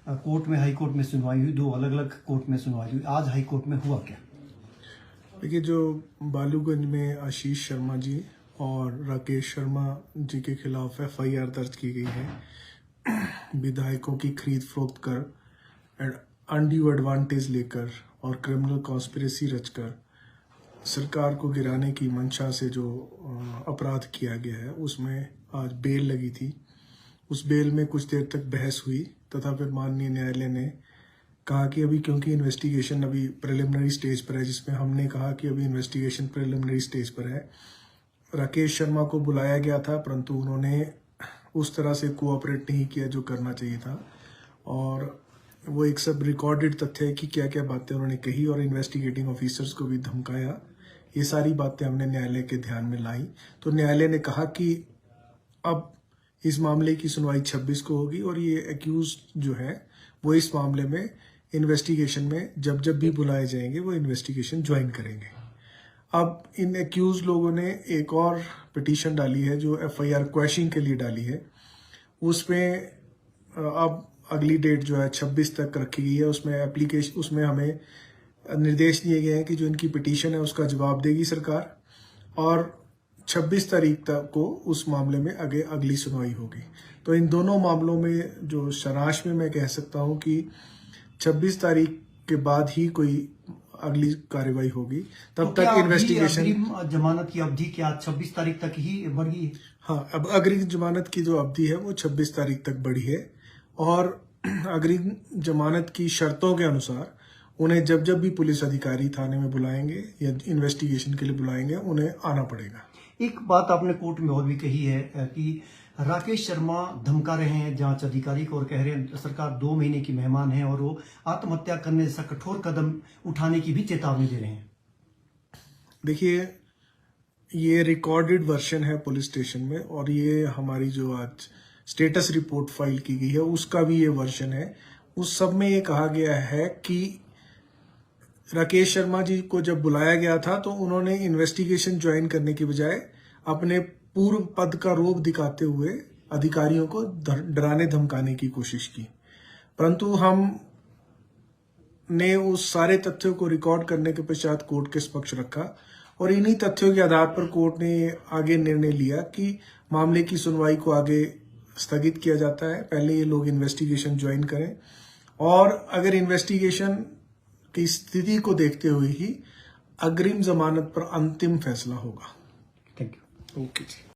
Court में, high court में सुनवाई हुई, 2 अलग अलग कोर्ट में सुनवाई हुई। आज हाई कोर्ट में हुआ क्या? देखिए, जो बालूगंज में आशीष शर्मा जी और राकेश शर्मा जी के खिलाफ FIR दर्ज की गई है विधायकों की खरीद फरोख्त कर, अनड्यू एडवांटेज लेकर और क्रिमिनल कॉन्स्पिरेसी रचकर सरकार को गिराने की मंशा से जो अपराध किया गया है, उसमें आज बेल लगी थी। उस बेल में कुछ देर तक बहस हुई तथा फिर माननीय न्यायालय ने कहा कि अभी क्योंकि इन्वेस्टिगेशन अभी प्रिलिमिनरी स्टेज पर है, जिसमें हमने कहा कि अभी इन्वेस्टिगेशन प्रिलिमिनरी स्टेज पर है, राकेश शर्मा को बुलाया गया था परंतु उन्होंने उस तरह से कोऑपरेट नहीं किया जो करना चाहिए था। और वो एक सब रिकॉर्डेड तथ्य है कि क्या क्या बातें उन्होंने कही और इन्वेस्टिगेटिंग ऑफिसर्स को भी धमकाया। ये सारी बातें हमने न्यायालय के ध्यान में लाई। तो न्यायालय ने कहा कि अब इस मामले की सुनवाई 26 को होगी और ये एक्यूज जो है वो इस मामले में इन्वेस्टिगेशन में जब जब भी बुलाए जाएंगे वो इन्वेस्टिगेशन ज्वाइन करेंगे। अब इन एक्यूज लोगों ने एक और पिटीशन डाली है जो FIR क्वैशिंग के लिए डाली है। उसमें अब अगली डेट जो है 26 तक रखी गई है। उसमें हमें निर्देश दिए गए हैं कि जो इनकी पिटीशन है उसका जवाब देगी सरकार और 26 तारीख तक को उस मामले में अगली सुनवाई होगी। तो इन दोनों मामलों में जो सारांश में मैं कह सकता हूं कि 26 तारीख के बाद ही कोई अगली कार्रवाई होगी। तब तक इन्वेस्टिगेशन जमानत की अवधि क्या 26 तारीख तक ही बढ़ गई है? हाँ, अब अग्रिम जमानत की जो अवधि है वो 26 तारीख तक बढ़ी है और अग्रिम जमानत की शर्तों के अनुसार उन्हें जब जब भी पुलिस अधिकारी थाने में बुलाएंगे या इन्वेस्टिगेशन के लिए बुलाएंगे उन्हें आना पड़ेगा। एक बात आपने कोर्ट में और भी कही है कि राकेश शर्मा धमका रहे हैं जांच अधिकारी को और कह रहे हैं सरकार 2 महीने की मेहमान है और वो आत्महत्या करने जैसा कठोर कदम उठाने की भी चेतावनी दे रहे हैं। देखिए, ये रिकॉर्डेड वर्जन है पुलिस स्टेशन में और ये हमारी जो आज स्टेटस रिपोर्ट फाइल की गई है उसका भी ये वर्जन है। उस सब में ये कहा गया है कि राकेश शर्मा जी को जब बुलाया गया था तो उन्होंने इन्वेस्टिगेशन ज्वाइन करने की बजाय अपने पूर्व पद का रोब दिखाते हुए अधिकारियों को डराने धमकाने की कोशिश की, परंतु हम ने उस सारे तथ्यों को रिकॉर्ड करने के पश्चात कोर्ट के समक्ष रखा और इन्हीं तथ्यों के आधार पर कोर्ट ने आगे निर्णय लिया कि मामले की सुनवाई को आगे स्थगित किया जाता है। पहले ये लोग इन्वेस्टिगेशन ज्वाइन करें और अगर इन्वेस्टिगेशन की स्थिति को देखते हुए ही अग्रिम जमानत पर अंतिम फैसला होगा। Thank you. Okay ji.